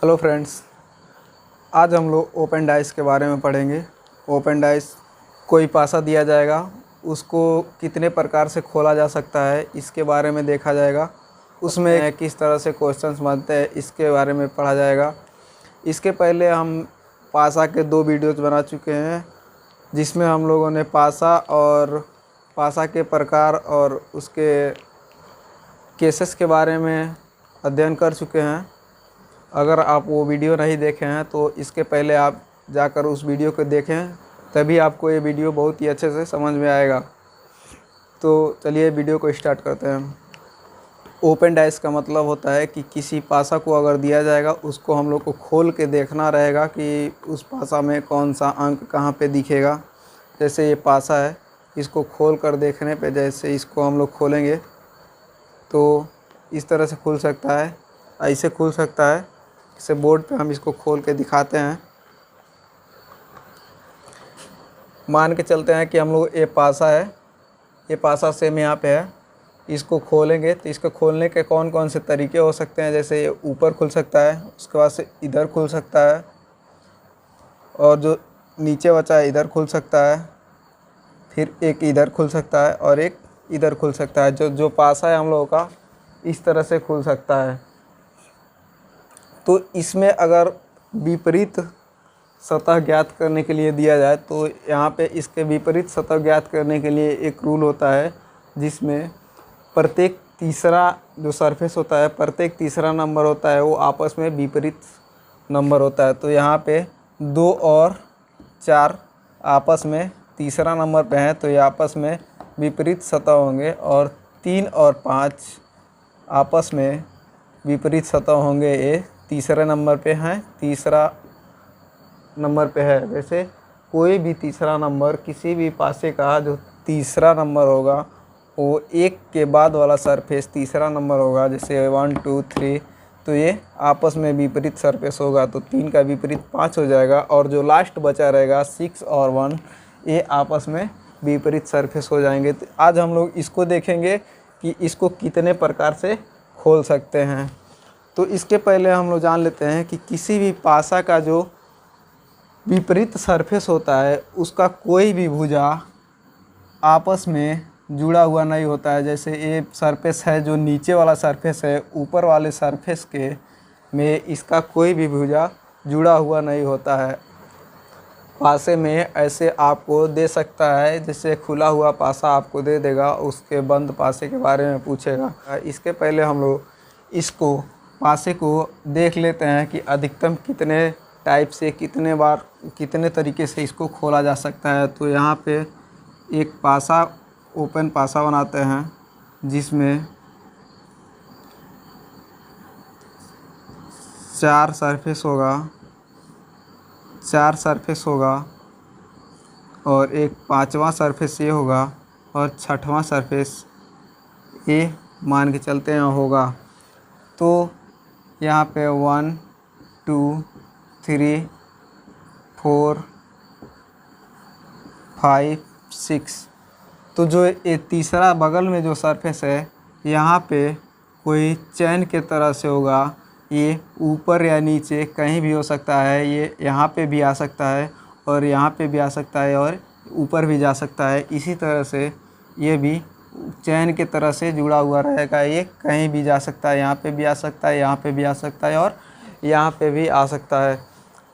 Hello friends, आज हम लोग ओपन डाइस के बारे में पढ़ेंगे। ओपन डाइस कोई पासा दिया जाएगा, उसको कितने प्रकार से खोला जा सकता है इसके बारे में देखा जाएगा। उसमें किस तरह से क्वेश्चंस बनते हैं इसके बारे में पढ़ा जाएगा। इसके पहले हम पासा के 2 वीडियोज़ बना चुके हैं, जिसमें हम लोगों ने पासा के प्रकार और उसके केसेस के बारे में अध्ययन कर चुके हैं। अगर आप वो वीडियो नहीं देखे हैं तो इसके पहले आप जाकर उस वीडियो को देखें, तभी आपको ये वीडियो बहुत ही अच्छे से समझ में आएगा। तो चलिए वीडियो को स्टार्ट करते हैं। ओपन डाइस का मतलब होता है कि किसी पासा को अगर दिया जाएगा, उसको हम लोग को खोल के देखना रहेगा कि उस पासा में कौन सा अंक कहाँ पे दिखेगा। जैसे ये पासा है, इसको खोल कर देखने पे, जैसे इसको हम लोग खोलेंगे तो इस तरह से खुल सकता है, ऐसे खुल सकता है। इसे बोर्ड पे हम इसको खोल के दिखाते हैं। मान के चलते हैं कि हम लोग ये पासा है, ये पासा सेम यहाँ पे है। इसको खोलेंगे तो इसको खोलने के कौन कौन से तरीके हो सकते हैं। जैसे ये ऊपर खुल सकता है, उसके बाद से इधर खुल सकता है, और जो नीचे बचा है इधर खुल सकता है, फिर एक इधर खुल सकता है और एक इधर खुल सकता है। जो पासा है हम लोगों का इस तरह से खुल सकता है। तो इसमें अगर विपरीत सतह ज्ञात करने के लिए दिया जाए तो यहाँ पे इसके विपरीत सतह ज्ञात करने के लिए एक रूल होता है, जिसमें प्रत्येक तीसरा जो सरफेस होता है, प्रत्येक तीसरा नंबर होता है, वो आपस में विपरीत नंबर होता है। तो यहाँ पे 2 और 4 आपस में तीसरा नंबर पे हैं, तो ये आपस में विपरीत सतह होंगे। और 3 और 5 आपस में विपरीत सतह होंगे, ये तीसरे नंबर पे हैं, तीसरा नंबर पे है। वैसे कोई भी तीसरा नंबर, किसी भी पासे का जो तीसरा नंबर होगा वो एक के बाद वाला सरफेस तीसरा नंबर होगा। जैसे 1 2 3, तो ये आपस में विपरीत सरफेस होगा, तो 3 का विपरीत 5 हो जाएगा। और जो लास्ट बचा रहेगा 6 और 1, ये आपस में विपरीत सरफेस हो जाएंगे। तो आज हम लोग इसको देखेंगे कि इसको कितने प्रकार से खोल सकते हैं। तो इसके पहले हम लोग जान लेते हैं कि किसी भी पासा का जो विपरीत सरफेस होता है, उसका कोई भी भुजा आपस में जुड़ा हुआ नहीं होता है। जैसे ये सरफेस है, जो नीचे वाला सरफेस है, ऊपर वाले सरफेस के में इसका कोई भी भुजा जुड़ा हुआ नहीं होता है। पासे में ऐसे आपको दे सकता है, जैसे खुला हुआ पासा आपको दे देगा, उसके बंद पासे के बारे में पूछेगा। इसके पहले हम लोग इसको पासे को देख लेते हैं कि अधिकतम कितने टाइप से, कितने बार, कितने तरीके से इसको खोला जा सकता है। तो यहाँ पे एक पासा, ओपन पासा बनाते हैं, जिसमें 4 सरफेस होगा और एक 5वां सरफेस ये होगा और 6वां सरफेस ये मान के चलते हैं होगा। तो यहाँ पे 1 2 3 4 5 6, तो जो ये तीसरा बगल में जो सरफेस है, यहाँ पे कोई चैन के तरह से होगा। ये ऊपर या नीचे कहीं भी हो सकता है। ये यहाँ पे भी आ सकता है और यहाँ पे भी आ सकता है और ऊपर भी जा सकता है। इसी तरह से ये भी चैन के तरह से जुड़ा हुआ रहेगा। ये कहीं भी जा सकता है, यहाँ पे भी आ सकता है, यहाँ पे भी आ सकता है और यहाँ पे भी आ सकता है।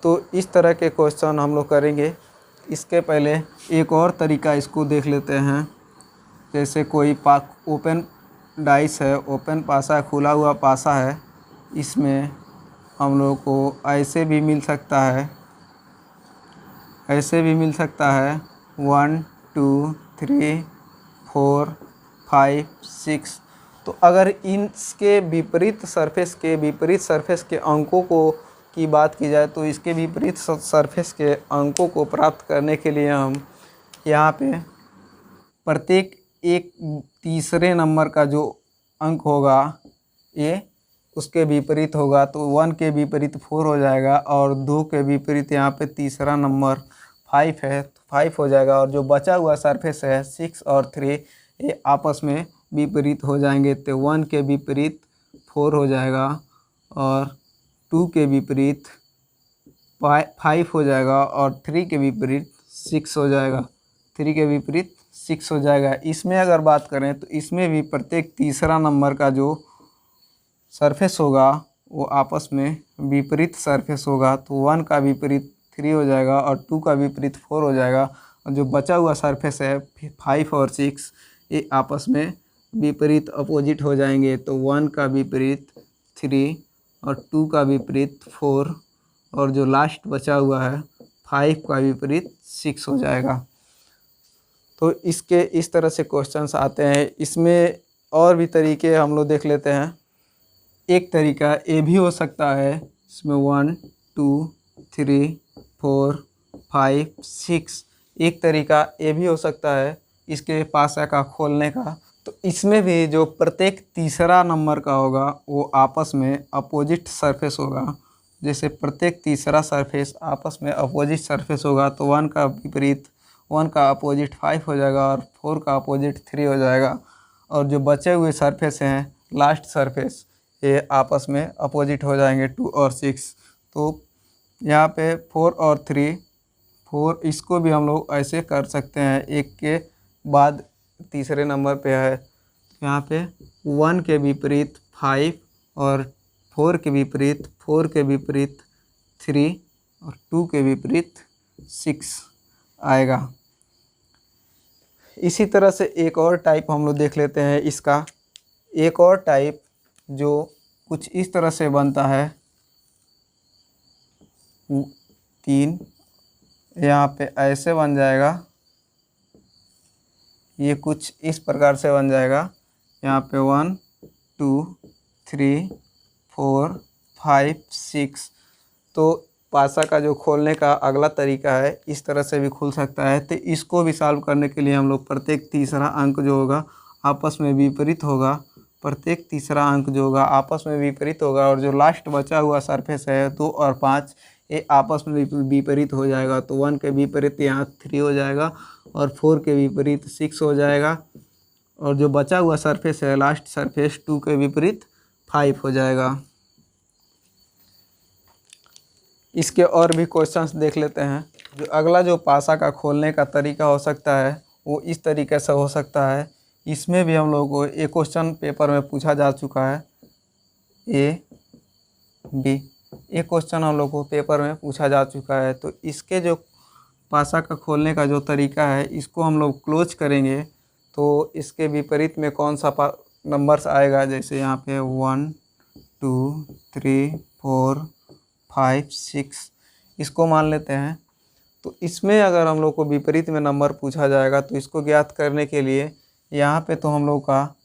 तो इस तरह के क्वेश्चन हम लोग करेंगे। इसके पहले एक और तरीका इसको देख लेते हैं। जैसे कोई ओपन डाइस है, ओपन पासा, खुला हुआ पासा है, इसमें हम लोग को ऐसे भी मिल सकता है, ऐसे भी मिल सकता है 1 2 3 4 5 6। तो अगर इसके विपरीत सरफेस के अंकों को की बात की जाए, तो इसके विपरीत सरफेस के अंकों को प्राप्त करने के लिए हम यहाँ पे प्रत्येक एक तीसरे नंबर का जो अंक होगा, ये उसके विपरीत होगा। तो 1 के विपरीत 4 हो जाएगा और 2 के विपरीत यहाँ पे तीसरा नंबर 5 है, तो 5 हो जाएगा। और जो बचा हुआ सरफेस है 6 और 3, ये आपस में विपरीत हो जाएंगे। तो 1 के विपरीत 4 हो जाएगा और 2 के विपरीत 5 हो जाएगा और 3 के विपरीत 6 हो जाएगा। 3 के विपरीत 6 हो जाएगा। इसमें अगर बात करें तो इसमें भी प्रत्येक तीसरा नंबर का जो सरफेस होगा वो आपस में विपरीत सरफेस होगा। तो 1 का विपरीत 3 हो जाएगा और 2 का विपरीत 4 हो जाएगा। और जो बचा हुआ सरफेस है 5 और 6 ये आपस में विपरीत अपोजिट हो जाएंगे। तो 1 का विपरीत 3 और 2 का विपरीत 4 और जो लास्ट बचा हुआ है 5 का विपरीत 6 हो जाएगा। तो इसके इस तरह से क्वेश्चंस आते हैं। इसमें और भी तरीके हम लोग देख लेते हैं। एक तरीका ये भी हो सकता है, इसमें 1 2 3 4 5 6 एक तरीका ये भी हो सकता है इसके पासा का खोलने का। तो इसमें भी जो प्रत्येक तीसरा नंबर का होगा वो आपस में अपोजिट सरफेस होगा। जैसे प्रत्येक तीसरा सरफेस आपस में अपोजिट सरफेस होगा तो 1 का विपरीत 1 का अपोजिट 5 हो जाएगा और 4 का अपोजिट 3 हो जाएगा। और जो बचे हुए सरफेस हैं लास्ट सरफेस ये आपस में अपोजिट हो जाएंगे 2 और 6। तो यहाँ पे 4 और 3 4 इसको भी हम लोग ऐसे कर सकते हैं, एक के बाद तीसरे नंबर पे है। यहाँ पे 1 के विपरीत 5 और 4 के विपरीत 3 और 2 के विपरीत 6 आएगा। इसी तरह से एक और टाइप हम लोग देख लेते हैं इसका। एक और टाइप जो कुछ इस तरह से बनता है 3 यहाँ पे ऐसे बन जाएगा, ये कुछ इस प्रकार से बन जाएगा। यहाँ पे 1 2 3 4 5 6। तो पासा का जो खोलने का अगला तरीका है इस तरह से भी खुल सकता है। तो इसको भी सॉल्व करने के लिए हम लोग प्रत्येक तीसरा अंक जो होगा आपस में विपरीत होगा। प्रत्येक तीसरा अंक जो होगा आपस में विपरीत होगा और जो लास्ट बचा हुआ सरफेस है 2 और 5 ये आपस में विपरीत हो जाएगा। तो 1 के विपरीत यहाँ 3 हो जाएगा और 4 के विपरीत 6 हो जाएगा। और जो बचा हुआ सरफेस है लास्ट सरफेस 2 के विपरीत 5 हो जाएगा। इसके और भी क्वेश्चंस देख लेते हैं। जो अगला जो पासा का खोलने का तरीका हो सकता है वो इस तरीके से हो सकता है। इसमें भी हम लोगों को एक क्वेश्चन पेपर में पूछा जा चुका है, ए बी एक क्वेश्चन हम लोग को पेपर में पूछा जा चुका है। तो इसके जो पासा का खोलने का जो तरीका है इसको हम लोग क्लोज करेंगे तो इसके विपरीत में कौन सा नंबर्स आएगा। जैसे यहाँ पे 1 2 3 4 5 6 इसको मान लेते हैं। तो इसमें अगर हम लोग को विपरीत में नंबर पूछा जाएगा तो इसको ज्ञात करने के लिए यहाँ पे तो हम लोग का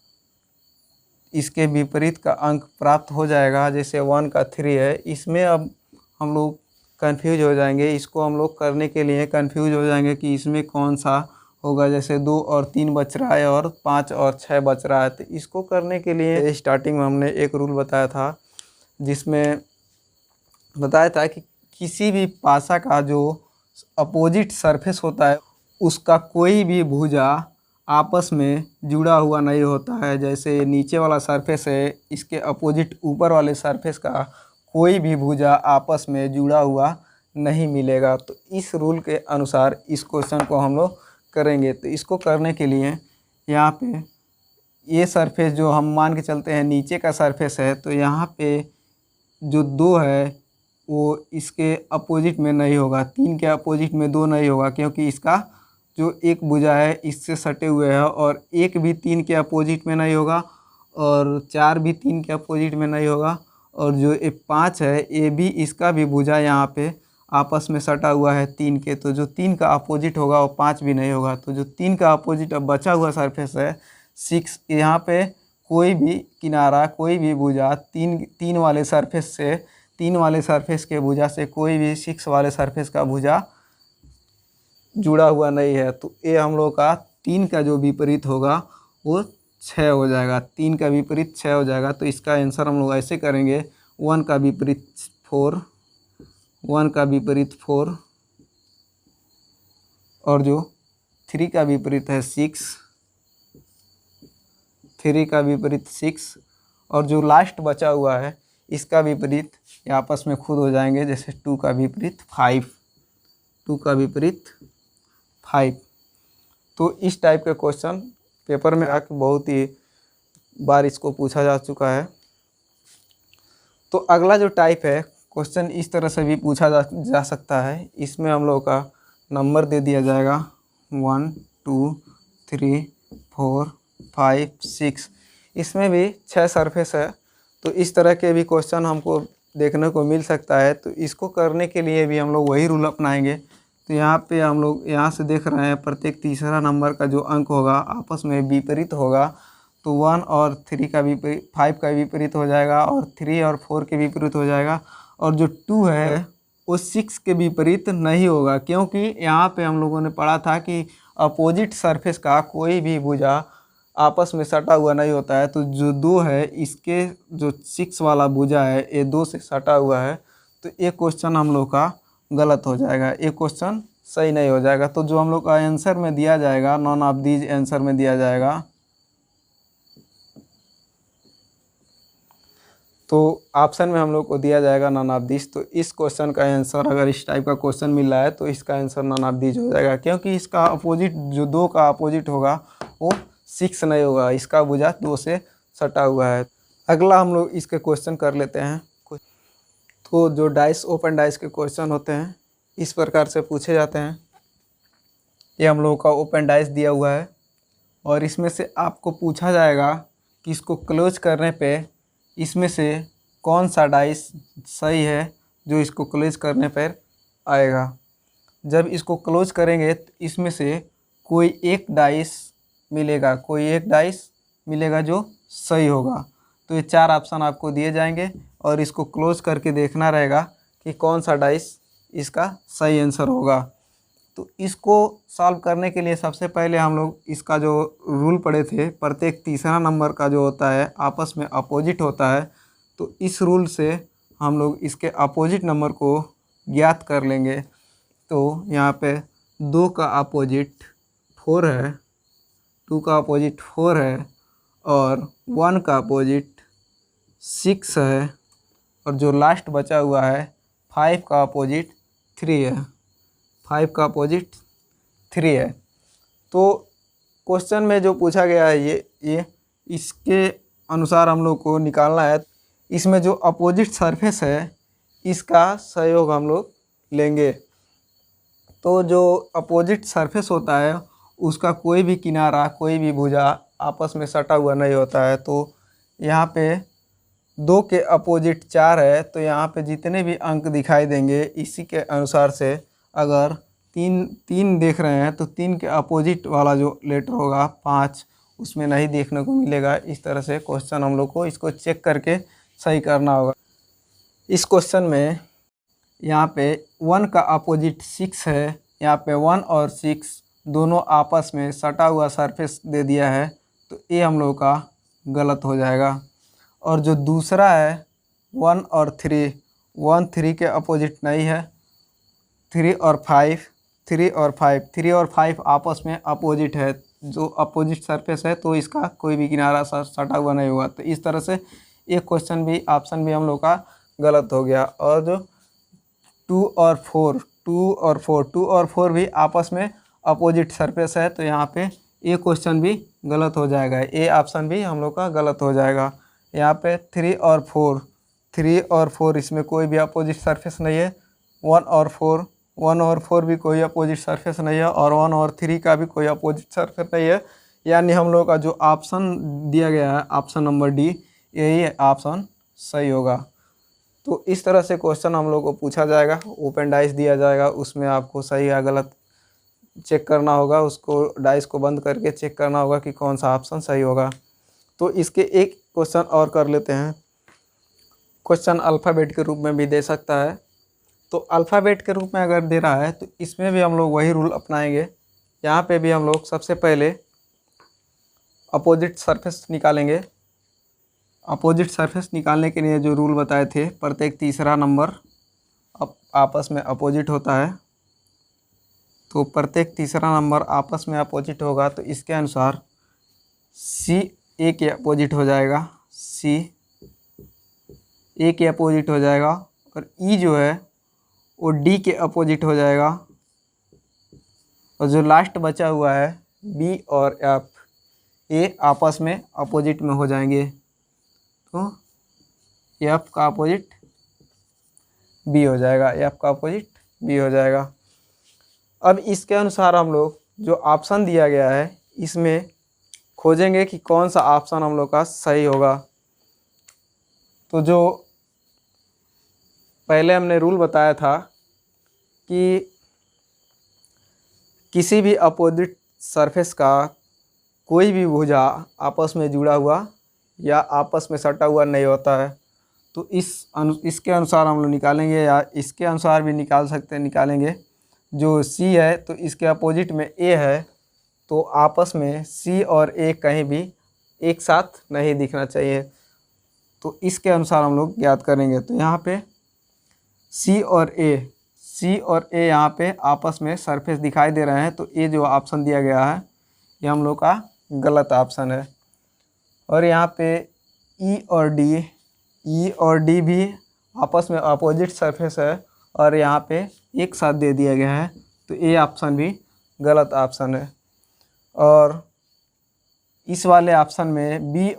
इसके विपरीत का अंक प्राप्त हो जाएगा। जैसे 1 का 3 है, इसमें अब हम लोग कंफ्यूज हो जाएंगे। इसको हम लोग करने के लिए कंफ्यूज हो जाएंगे कि इसमें कौन सा होगा। जैसे 2 और 3 बच रहा है और 5 और 6 बच रहा है। तो इसको करने के लिए स्टार्टिंग में हमने एक रूल बताया था जिसमें बताया था कि किसी भी पासा का जो अपोजिट सरफेस होता है उसका कोई भी भुजा आपस में जुड़ा हुआ नहीं होता है। जैसे नीचे वाला सरफेस है इसके अपोजिट ऊपर वाले सरफेस का कोई भी भुजा आपस में जुड़ा हुआ नहीं मिलेगा। तो इस रूल के अनुसार इस क्वेश्चन को हम लोग करेंगे। तो इसको करने के लिए यहाँ पे ये सरफेस जो हम मान के चलते हैं नीचे का सरफेस है, तो यहाँ पे जो 2 है वो इसके अपोजिट में नहीं होगा। 3 के अपोजिट में 2 नहीं होगा क्योंकि इसका जो एक भुजा है इससे सटे हुए है। और 1 भी 3 के अपोजिट में नहीं होगा और 4 भी 3 के अपोजिट में नहीं होगा। और जो ये 5 है ये भी इसका भी भुजा यहाँ पे आपस में सटा हुआ है 3 के। तो जो 3 का अपोजिट होगा वो 5 भी नहीं होगा। तो जो 3 का अपोजिट अब बचा हुआ सरफेस है 6, यहाँ पे कोई भी किनारा कोई भी भुजा 3 वाले सरफेस से 3 वाले सरफेस के भुजा से कोई भी 6 वाले सरफेस का भुजा जुड़ा हुआ नहीं है। तो ये हम लोग का 3 का जो विपरीत होगा वो 6 हो जाएगा। 3 का विपरीत 6 हो जाएगा। तो इसका आंसर हम लोग ऐसे करेंगे 1 का विपरीत 4 1 का विपरीत 4 और जो 3 का विपरीत है 6 3 का विपरीत 6 और जो लास्ट बचा हुआ है इसका विपरीत ये आपस में खुद हो जाएंगे। जैसे 2 का विपरीत 5, 2 का विपरीत 5। तो इस टाइप के क्वेश्चन पेपर में आके बहुत ही बार इसको पूछा जा चुका है। तो अगला जो टाइप है क्वेश्चन इस तरह से भी पूछा जा सकता है। इसमें हम लोग का नंबर दे दिया जाएगा 1 2 3 4 5 6। इसमें भी 6 सरफेस है। तो इस तरह के भी क्वेश्चन हमको देखने को मिल सकता है। तो इसको करने के लिए भी हम लोग वही रूल अपनाएंगे। तो यहाँ पे हम लोग यहाँ से देख रहे हैं प्रत्येक तीसरा नंबर का जो अंक होगा आपस में विपरीत होगा। तो 1 और 3 का विपरीत 5 का विपरीत हो जाएगा और 3 और 4 के विपरीत हो जाएगा। और जो 2 है वो 6 के विपरीत नहीं होगा, क्योंकि यहाँ पे हम लोगों ने पढ़ा था कि अपोजिट सरफेस का कोई भी भुजा आपस में सटा हुआ नहीं होता है। तो जो 2 है इसके जो 6 वाला भुजा है ये 2 से सटा हुआ है। तो ये क्वेश्चन हम लोग का गलत हो जाएगा, ये क्वेश्चन सही नहीं हो जाएगा। तो जो हम लोग का आंसर में दिया जाएगा, नॉन ऑफ दीज आंसर में दिया जाएगा। तो ऑप्शन में हम लोग को दिया जाएगा नॉन ऑफ दीज। तो इस क्वेश्चन का आंसर अगर इस टाइप का क्वेश्चन मिल रहा है तो इसका आंसर नॉन ऑफ दीज हो जाएगा, क्योंकि इसका अपोजिट जो 2 का अपोजिट होगा वो 6 नहीं होगा, इसका भुजा 2 से सटा हुआ है। अगला हम लोग इसके क्वेश्चन कर लेते हैं। तो जो डाइस ओपन डाइस के क्वेश्चन होते हैं इस प्रकार से पूछे जाते हैं। ये हम लोगों का ओपन डाइस दिया हुआ है और इसमें से आपको पूछा जाएगा कि इसको क्लोज करने पे इसमें से कौन सा डाइस सही है जो इसको क्लोज करने पर आएगा। जब इसको क्लोज करेंगे तो इसमें से कोई एक डाइस मिलेगा, कोई एक डाइस मिलेगा जो सही होगा। तो ये 4 ऑप्शन आपको दिए जाएंगे और इसको क्लोज करके देखना रहेगा कि कौन सा डाइस इसका सही आंसर होगा। तो इसको सॉल्व करने के लिए सबसे पहले हम लोग इसका जो रूल पढ़े थे, प्रत्येक तीसरा नंबर का जो होता है आपस में अपोजिट होता है। तो इस रूल से हम लोग इसके अपोजिट नंबर को ज्ञात कर लेंगे। तो यहाँ पे 2 का अपोजिट 4 है, 2 का अपोजिट 4 है और 1 का अपोजिट 6 है और जो लास्ट बचा हुआ है 5 का अपोजिट 3 है, 5 का अपोजिट 3 है। तो क्वेश्चन में जो पूछा गया है ये इसके अनुसार हम लोग को निकालना है। इसमें जो अपोजिट सरफेस है इसका सहयोग हम लोग लेंगे। तो जो अपोजिट सरफेस होता है उसका कोई भी किनारा, कोई भी भुजा आपस में सटा हुआ नहीं होता है। तो यहाँ पे 2 के अपोजिट 4 है, तो यहाँ पे जितने भी अंक दिखाई देंगे इसी के अनुसार से अगर 3 देख रहे हैं तो 3 के अपोजिट वाला जो लेटर होगा 5 उसमें नहीं देखने को मिलेगा। इस तरह से क्वेश्चन हम लोग को इसको चेक करके सही करना होगा। इस क्वेश्चन में यहाँ पे 1 का अपोजिट 6 है, यहाँ पे 1 और 6 दोनों आपस में सटा हुआ सरफेस दे दिया है। तो ये हम लोग का गलत हो जाएगा। और जो दूसरा है 1 और 3, 1 3 के अपोजिट नहीं है, 3 और 5, 3 और 5, 3 और 5 आपस में अपोजिट है, जो अपोजिट सरफेस है तो इसका कोई भी किनारा सटा हुआ नहीं हुआ। तो इस तरह से एक क्वेश्चन भी ऑप्शन भी हम लोग का गलत हो गया। और जो 2 और 4, 2 और 4, 2 और 4 भी आपस में अपोजिट सरफेस है। तो यहाँ पे ये क्वेश्चन भी गलत हो जाएगा, ये ऑप्शन भी हम लोग का गलत हो जाएगा। यहाँ पे 3 और 4, 3 और 4 इसमें कोई भी अपोजिट सरफेस नहीं है। 1 और 4, 1 और 4 भी कोई अपोजिट सरफेस नहीं है और 1 और 3 का भी कोई अपोजिट सरफेस नहीं है। यानी हम लोग का जो ऑप्शन दिया गया है ऑप्शन नंबर डी, यही ऑप्शन सही होगा। तो इस तरह से क्वेश्चन हम लोग को पूछा जाएगा, ओपन डाइस दिया जाएगा, उसमें आपको सही या गलत चेक करना होगा। उसको डाइस को बंद करके चेक करना होगा कि कौन सा ऑप्शन सही होगा। तो इसके एक क्वेश्चन और कर लेते हैं। क्वेश्चन अल्फ़ाबेट के रूप में भी दे सकता है। तो अल्फ़ाबेट के रूप में अगर दे रहा है तो इसमें भी हम लोग वही रूल अपनाएंगे। यहाँ पे भी हम लोग सबसे पहले अपोजिट सरफेस निकालेंगे। अपोजिट सरफेस निकालने के लिए जो रूल बताए थे, प्रत्येक तीसरा नंबर आपस में अपोजिट होता है। तो प्रत्येक तीसरा नंबर आपस में अपोजिट होगा तो इसके अनुसार सी ए के अपोजिट हो जाएगा, सी ए के अपोजिट हो जाएगा, और ई जो है वो डी के अपोजिट हो जाएगा, और जो लास्ट बचा हुआ है बी और एफ, ये आपस में अपोजिट में हो जाएंगे। तो एफ का अपोजिट बी हो जाएगा, एफ का अपोजिट बी हो जाएगा। अब इसके अनुसार हम लोग जो ऑप्शन दिया गया है इसमें खोजेंगे कि कौन सा ऑप्शन हम लोग का सही होगा। तो जो पहले हमने रूल बताया था कि किसी भी अपोजिट सरफेस का कोई भी भुजा आपस में जुड़ा हुआ या आपस में सटा हुआ नहीं होता है। तो इसके अनुसार हम लोग निकालेंगे, या इसके अनुसार भी निकाल सकते हैं, निकालेंगे। जो सी है तो इसके अपोजिट में ए है, तो आपस में सी और ए कहीं भी एक साथ नहीं दिखना चाहिए। तो इसके अनुसार हम लोग ज्ञात करेंगे। तो यहाँ पे सी और ए यहाँ पे आपस में सरफेस दिखाई दे रहे हैं, तो ये जो ऑप्शन दिया गया है ये हम लोग का गलत ऑप्शन है। और यहाँ पे ई और डी भी आपस में अपोजिट सरफेस है, और यहाँ पे एक साथ दे दिया गया है, तो ये ऑप्शन भी गलत ऑप्शन है। और इस वाले ऑप्शन में बी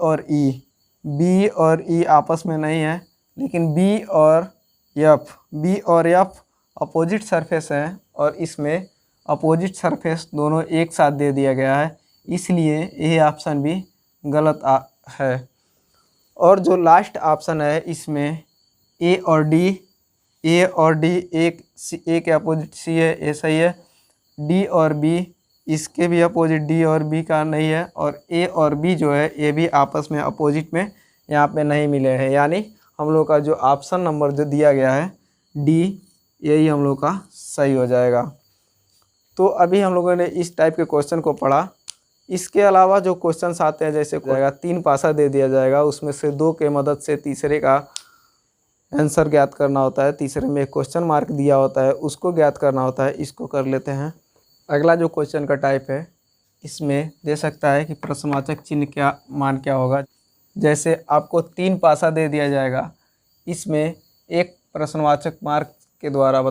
और ई आपस में नहीं है, लेकिन बी और एफ अपोजिट सरफेस है, और इसमें अपोजिट सरफेस दोनों एक साथ दे दिया गया है, इसलिए यह ऑप्शन भी गलत है। और जो लास्ट ऑप्शन है इसमें ए और डी एक ए के अपोजिट सी है, ए सही है। डी और बी इसके भी अपोजिट डी और बी का नहीं है, और ए और बी जो है ये भी आपस में अपोजिट में यहाँ पे नहीं मिले हैं, यानी हम लोग का जो ऑप्शन नंबर जो दिया गया है डी, यही हम लोग का सही हो जाएगा। तो अभी हम लोगों ने इस टाइप के क्वेश्चन को पढ़ा। इसके अलावा जो क्वेश्चंस आते हैं, जैसे जाएगा 3 पासा दे दिया जाएगा, उसमें से 2 के मदद से तीसरे का आंसर ज्ञात करना होता है, तीसरे में एक क्वेश्चन मार्क दिया होता है उसको ज्ञात करना होता है। इसको कर लेते हैं। अगला जो क्वेश्चन का टाइप है इसमें दे सकता है कि प्रश्नवाचक चिन्ह क्या मान क्या होगा। जैसे आपको 3 पासा दे दिया जाएगा, इसमें एक प्रश्नवाचक मार्क के द्वारा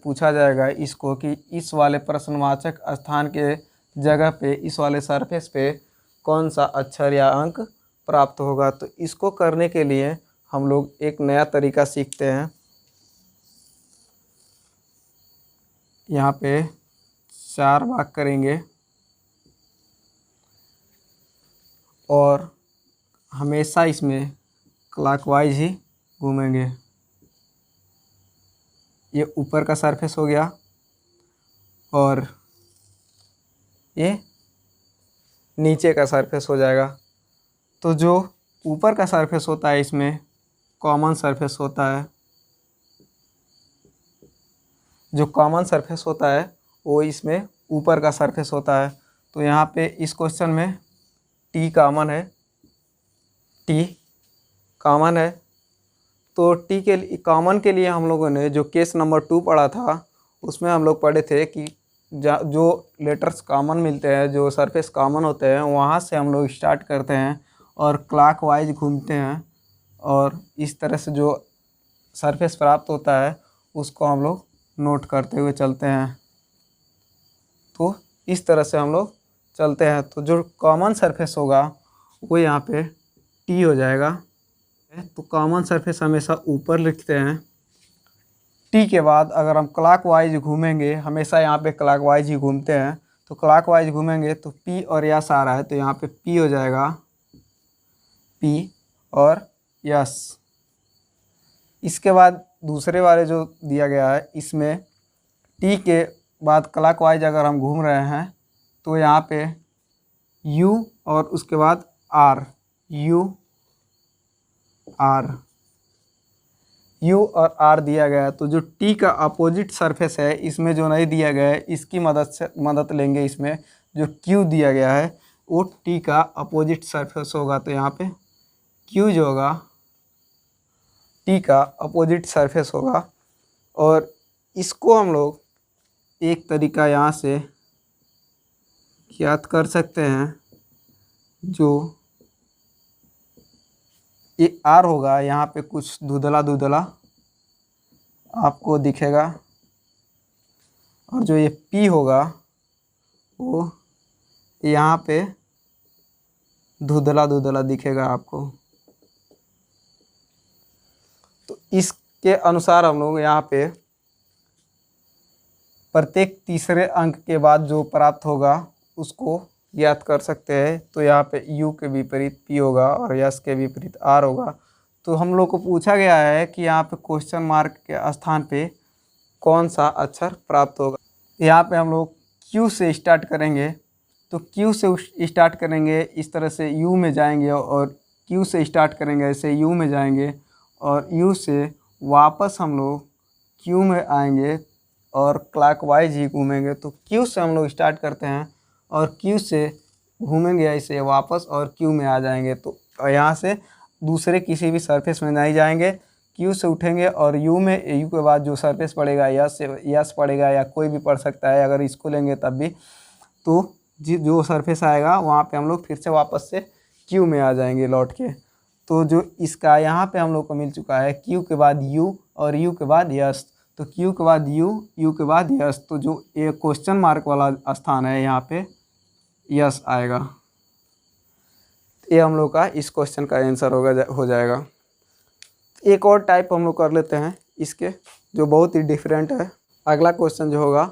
पूछा जाएगा इसको कि इस वाले प्रश्नवाचक स्थान के जगह पे इस वाले सरफेस पे कौन सा अक्षर या अंक प्राप्त होगा। तो इसको करने के लिए हम लोग एक नया तरीका सीखते हैं। यहाँ पे 4 भाग करेंगे और हमेशा इसमें क्लॉकवाइज ही घूमेंगे। ये ऊपर का सरफेस हो गया, और ये नीचे का सरफेस हो जाएगा। तो जो ऊपर का सरफेस होता है इसमें कॉमन सरफेस होता है, जो कॉमन सरफेस होता है वो इसमें ऊपर का सरफेस होता है। तो यहाँ पे इस क्वेश्चन में टी कॉमन है, टी कॉमन है। तो टी के कॉमन के लिए हम लोगों ने जो केस नंबर 2 पढ़ा था उसमें हम लोग पढ़े थे कि जो लेटर्स कॉमन मिलते हैं, जो सरफेस कॉमन होते हैं, वहाँ से हम लोग स्टार्ट करते हैं और क्लॉकवाइज घूमते हैं, और इस तरह से जो सरफेस प्राप्त होता है उसको हम लोग नोट करते हुए चलते हैं। तो इस तरह से हम लोग चलते हैं। तो जो कॉमन सरफेस होगा वो यहाँ पे टी हो जाएगा। तो कॉमन सरफेस हमेशा ऊपर लिखते हैं। टी के बाद अगर हम क्लॉकवाइज घूमेंगे, हमेशा यहाँ पे क्लॉकवाइज ही घूमते हैं, तो क्लॉकवाइज घूमेंगे तो पी और यस आ रहा है, तो यहाँ पे पी हो जाएगा, पी और यस। इसके बाद दूसरे वाले जो दिया गया है इसमें टी के बाद क्लॉकवाइज अगर हम घूम रहे हैं तो यहाँ पे यू और उसके बाद आर, यू और आर दिया गया है। तो जो टी का अपोजिट सरफेस है इसमें जो नहीं दिया गया है इसकी मदद लेंगे। इसमें जो क्यू दिया गया है वो टी का अपोजिट सरफेस होगा, तो यहाँ पे क्यू जो होगा टी का अपोजिट सरफेस होगा। और इसको हम लोग एक तरीका यहाँ से ज्ञात कर सकते हैं, जो ये आर होगा, यहाँ पे कुछ धुंधला धुंधला आपको दिखेगा, और जो ये पी होगा वो यहाँ पे धुंधला धुंधला दिखेगा आपको। तो इसके अनुसार हम लोग यहाँ पे प्रत्येक तीसरे अंक के बाद जो प्राप्त होगा उसको ज्ञात कर सकते हैं। तो यहाँ पे U के विपरीत P होगा और S के विपरीत R होगा। तो हम लोग को पूछा गया है कि यहाँ पे क्वेश्चन मार्क के स्थान पे कौन सा अक्षर प्राप्त होगा। यहाँ पे हम लोग Q से स्टार्ट करेंगे, तो Q से स्टार्ट करेंगे, इस तरह से U में जाएंगे, और Q से स्टार्ट करेंगे ऐसे U में जाएंगे, और U से वापस हम लोग Q में आएंगे और क्लॉकवाइज ही घूमेंगे। तो Q से हम लोग स्टार्ट करते हैं और Q से घूमेंगे ऐसे वापस और Q में आ जाएंगे। तो यहाँ से दूसरे किसी भी सरफेस में नहीं जाएंगे, Q से उठेंगे और U में, U के बाद जो सरफेस पड़ेगा यस पड़ेगा या कोई भी पड़ सकता है, अगर इसको लेंगे तब भी। तो जो सरफेस आएगा वहाँ पे हम लोग फिर से वापस से Q में आ जाएंगे लौट के। तो जो इसका यहाँ पे हम लोग को मिल चुका है Q के बाद U और U के बाद यस। तो Q के बाद U, U के बाद यस। तो जो ये क्वेश्चन मार्क वाला स्थान है यहाँ पे यस आएगा। ये हम लोग का इस क्वेश्चन का आंसर हो जाएगा। एक और टाइप हम लोग कर लेते हैं इसके, जो बहुत ही डिफरेंट है। अगला क्वेश्चन जो होगा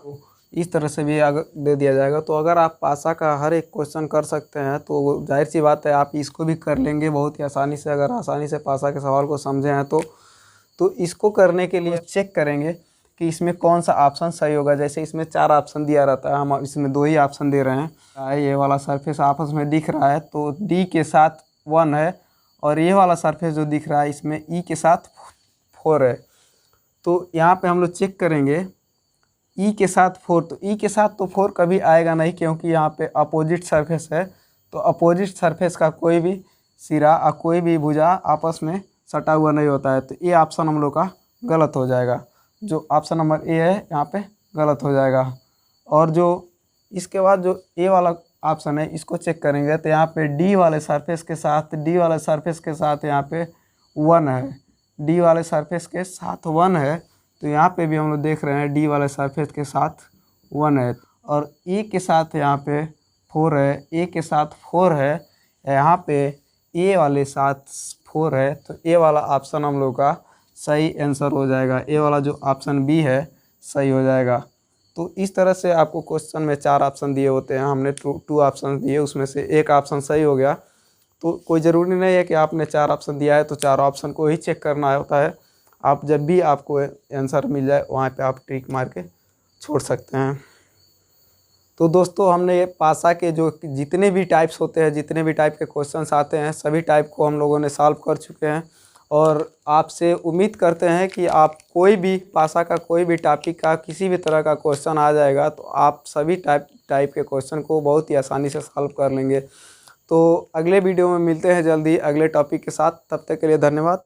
इस तरह से भी दे दिया जाएगा। तो अगर आप पासा का हर एक क्वेश्चन कर सकते हैं तो जाहिर सी बात है आप इसको भी कर लेंगे बहुत ही आसानी से। अगर आसानी से पासा के सवाल को समझे हैं तो इसको करने के लिए चेक करेंगे कि इसमें कौन सा ऑप्शन सही होगा। जैसे इसमें 4 ऑप्शन दिया रहता है, हम इसमें 2 ही ऑप्शन दे रहे हैं। ये वाला सरफेस आपस में दिख रहा है तो डी के साथ 1 है, और ये वाला सरफेस जो दिख रहा है इसमें ई के साथ 4 है। तो यहाँ पे हम लोग चेक करेंगे ई के साथ 4, तो ई के साथ तो 4 कभी आएगा नहीं, क्योंकि यहाँ पे अपोजिट सरफेस है। तो अपोजिट सरफेस का कोई भी सिरा और कोई भी भुजा आपस में सटा हुआ नहीं होता है। तो ये ऑप्शन हम लोग का गलत हो जाएगा। जो ऑप्शन नंबर ए है यहाँ पे गलत हो जाएगा। और जो इसके बाद जो ए वाला ऑप्शन है इसको चेक करेंगे तो यहाँ पे डी वाले सरफेस के साथ यहाँ पे 1 है, डी वाले सरफेस के साथ 1 है। तो यहाँ पे भी हम लोग देख रहे हैं डी वाले सरफेस के साथ 1 है, और ए के साथ यहाँ पे 4 है, ए के साथ 4 है, यहाँ पे ए वाले साथ 4 है। तो ए वाला ऑप्शन हम लोग का सही आंसर हो जाएगा। ए वाला जो ऑप्शन बी है सही हो जाएगा। तो इस तरह से आपको क्वेश्चन में 4 ऑप्शन दिए होते हैं, हमने 2 ऑप्शन दिए, उसमें से एक ऑप्शन सही हो गया। तो कोई ज़रूरी नहीं है कि आपने 4 ऑप्शन दिया है तो 4 ऑप्शन को ही चेक करना होता है। आप जब भी आपको आंसर मिल जाए वहाँ पे आप टिक मार के छोड़ सकते हैं। तो दोस्तों हमने ये पासा के जो जितने भी टाइप्स होते हैं, जितने भी टाइप के क्वेश्चंस आते हैं, सभी टाइप को हम लोगों ने सॉल्व कर चुके हैं। और आपसे उम्मीद करते हैं कि आप कोई भी पासा का कोई भी टॉपिक का किसी भी तरह का क्वेश्चन आ जाएगा तो आप सभी टाइप के क्वेश्चन को बहुत ही आसानी से सॉल्व कर लेंगे। तो अगले वीडियो में मिलते हैं जल्दी अगले टॉपिक के साथ। तब तक के लिए धन्यवाद।